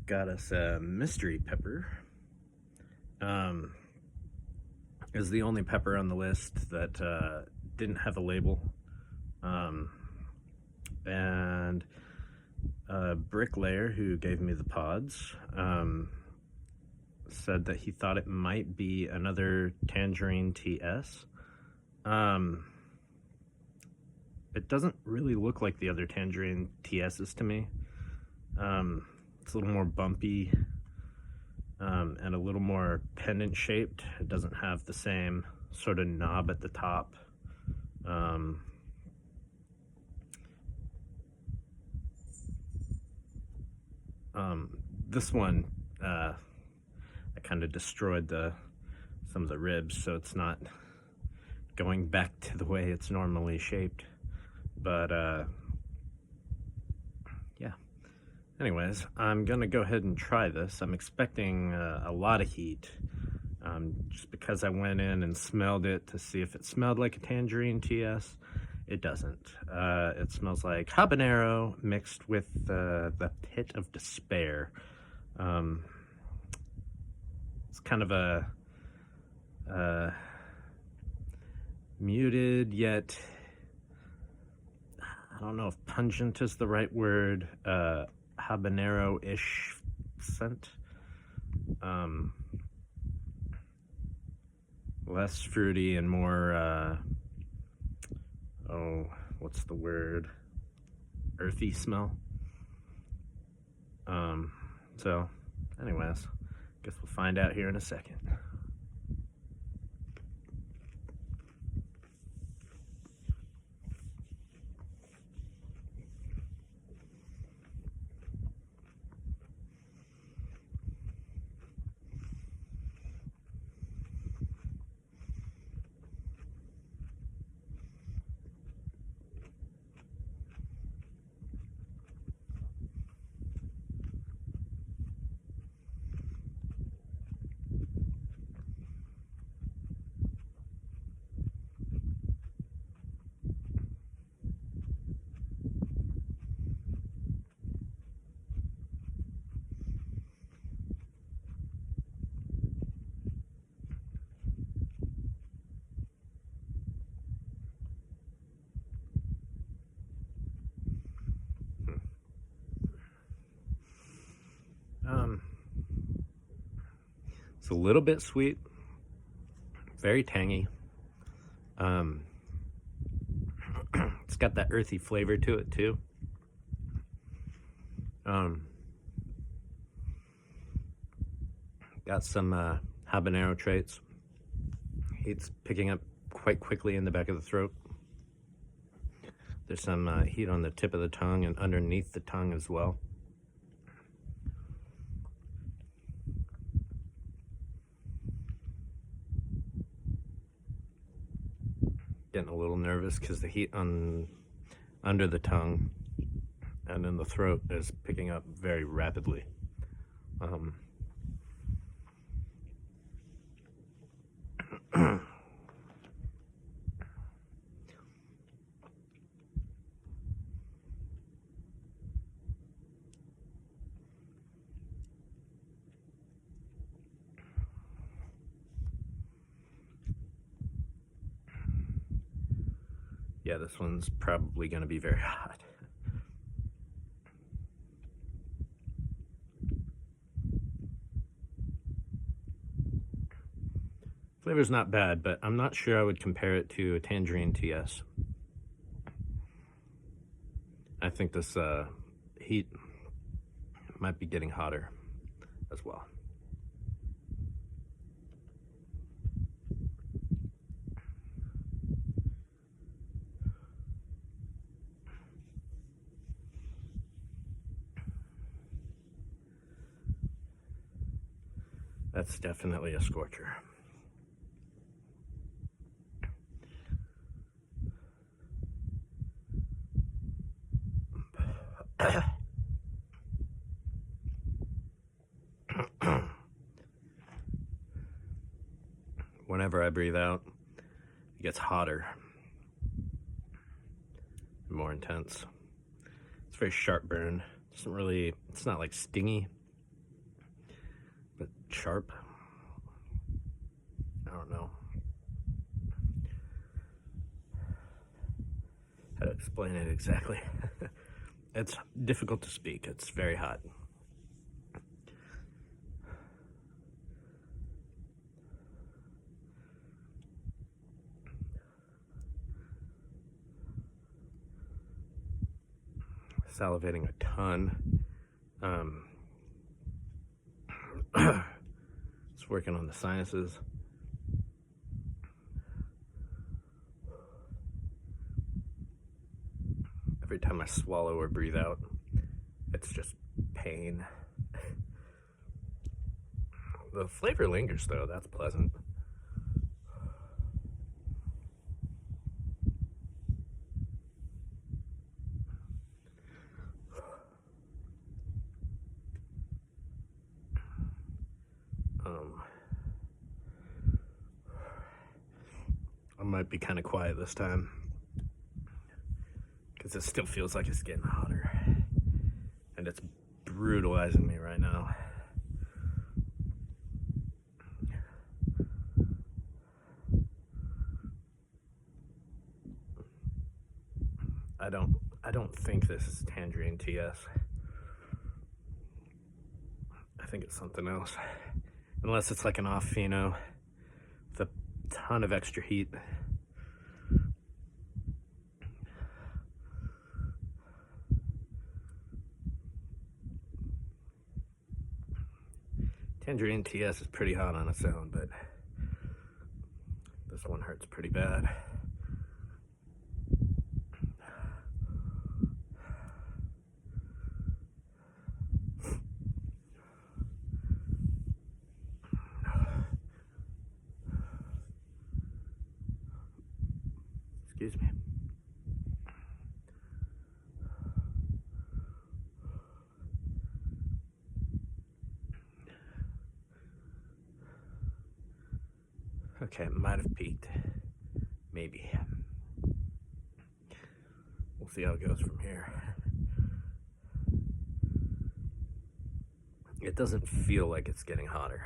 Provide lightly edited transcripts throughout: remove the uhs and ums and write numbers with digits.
got us a mystery pepper. Is the only pepper on the list that didn't have a label. And Bricklayer, who gave me the pods, said that he thought it might be another Tangerine TS. It doesn't really look like the other Tangerine TS's to me. It's a little more bumpy and a little more pendant shaped. It doesn't have the same sort of knob at the top. This one, I kind of destroyed some of the ribs, so it's not going back to the way it's normally shaped. But yeah. Anyways, I'm gonna go ahead and try this. I'm expecting a lot of heat, just because I went in and smelled it to see if it smelled like a Tangerine TS. It doesn't. It smells like habanero mixed with the pit of despair. It's kind of a muted yet, I don't know if pungent is the right word, habanero-ish scent. Less fruity and more, what's the word? Earthy smell. So, anyways, guess we'll find out here in a second. It's a little bit sweet, very tangy. It's got that earthy flavor to it too. Got some habanero traits. Heat's picking up quite quickly in the back of the throat. There's some heat on the tip of the tongue and underneath the tongue as well. Getting a little nervous because the heat under the tongue and in the throat is picking up very rapidly. Yeah, this one's probably going to be very hot. Flavor's not bad, but I'm not sure I would compare it to a Tangerine TS. I think this heat might be getting hotter as well. That's definitely a scorcher. Whenever I breathe out, it gets hotter and more intense. It's very sharp burn. It's not like stingy. sharp. I don't know how to explain it exactly. It's difficult to speak. It's very hot. Salivating a ton. It's working on the sinuses. Every time I swallow or breathe out, it's just pain. The flavor lingers though, that's pleasant. I might be kind of quiet this time because it still feels like it's getting hotter and it's brutalizing me right now. I don't think this is Tangerine TS. I think it's something else. Unless it's like an off pheno with a ton of extra heat. Tangerine TS is pretty hot on its own, but this one hurts pretty bad. Excuse me. Okay, it might have peaked. Maybe. We'll see how it goes from here. It doesn't feel like it's getting hotter.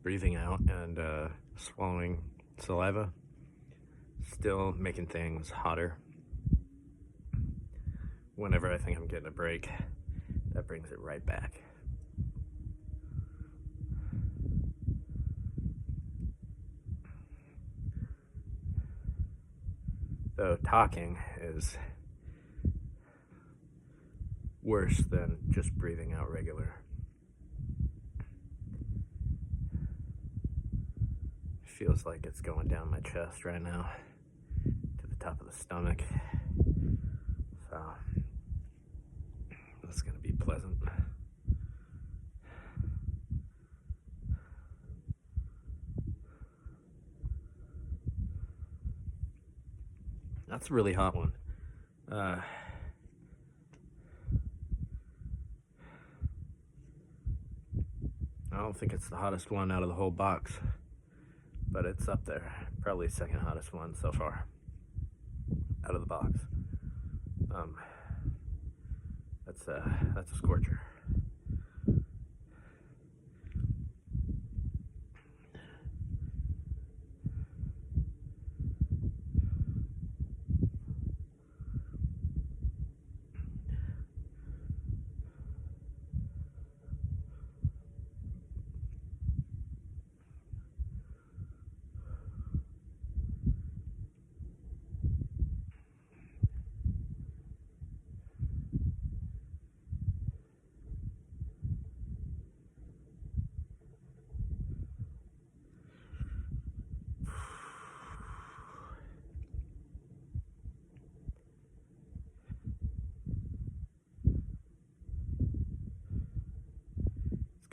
Breathing out and swallowing saliva, still making things hotter. Whenever I think I'm getting a break, that brings it right back. Though talking is worse than just breathing out regular. Feels like it's going down my chest right now to the top of the stomach. So that's gonna be pleasant. That's a really hot one. I don't think it's the hottest one out of the whole box, but it's up there. Probably the second hottest one so far out of the box. That's a scorcher.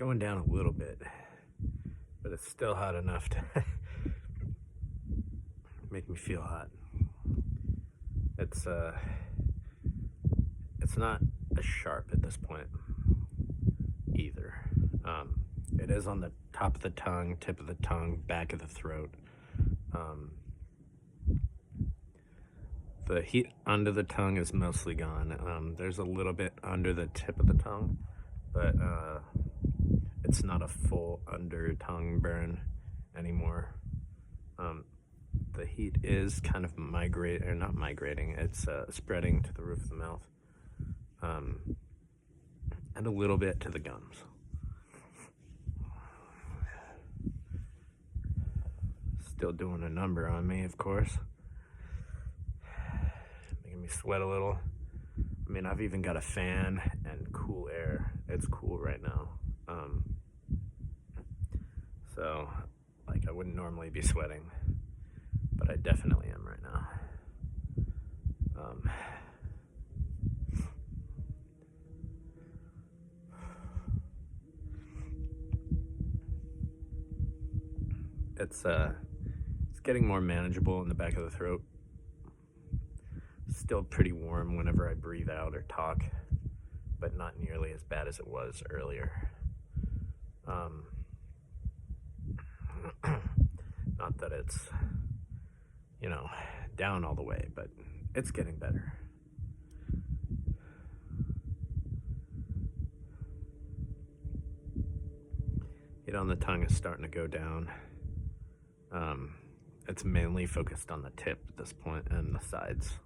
going down a little bit, but it's still hot enough to make me feel hot. It's not as sharp at this point either. It is on the top of the tongue, tip of the tongue, back of the throat. The heat under the tongue is mostly gone. There's a little bit under the tip of the tongue, but it's not a full under tongue burn anymore. The heat is kind of not migrating, it's spreading to the roof of the mouth, and a little bit to the gums. Still doing a number on me, of course. Making me sweat a little. I mean, I've even got a fan and cool air. It's cool right now. So, like, I wouldn't normally be sweating, but I definitely am right now. It's getting more manageable in the back of the throat. Still pretty warm whenever I breathe out or talk, but not nearly as bad as it was earlier. Not that it's, down all the way, but it's getting better. Heat on the tongue is starting to go down. It's mainly focused on the tip at this point and the sides.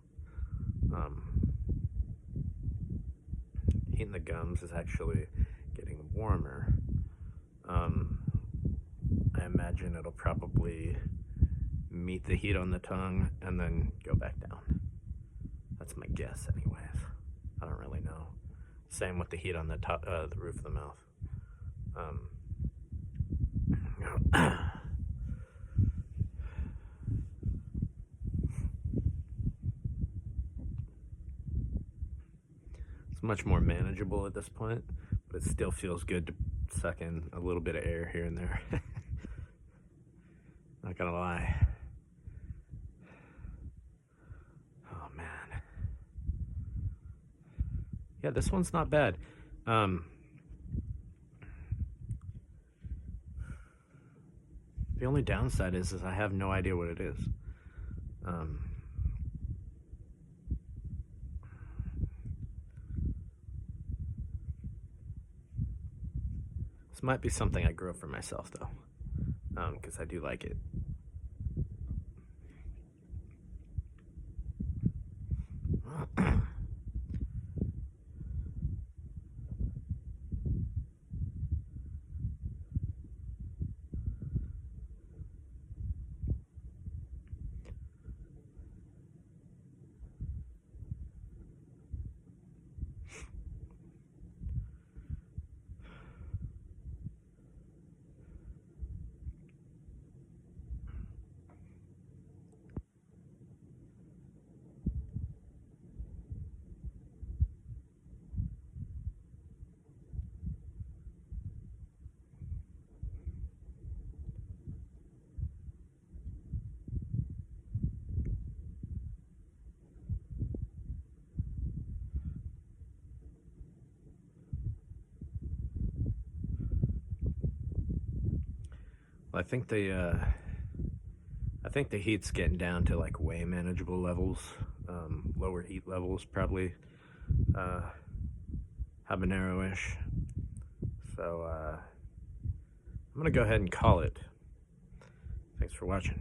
Heat in the gums is actually getting warmer. I imagine it'll probably meet the heat on the tongue and then go back down. That's my guess anyways. I don't really know. Same with the heat on the top, the roof of the mouth. It's much more manageable at this point, but it still feels good to suck in a little bit of air here and there. Not gonna lie. Oh man. Yeah, this one's not bad. The only downside is I have no idea what it is. This might be something I grow for myself though, because I do like it. Well, I think the heat's getting down to like way manageable levels, lower heat levels probably, habanero-ish. So I'm gonna go ahead and call it. Thanks for watching.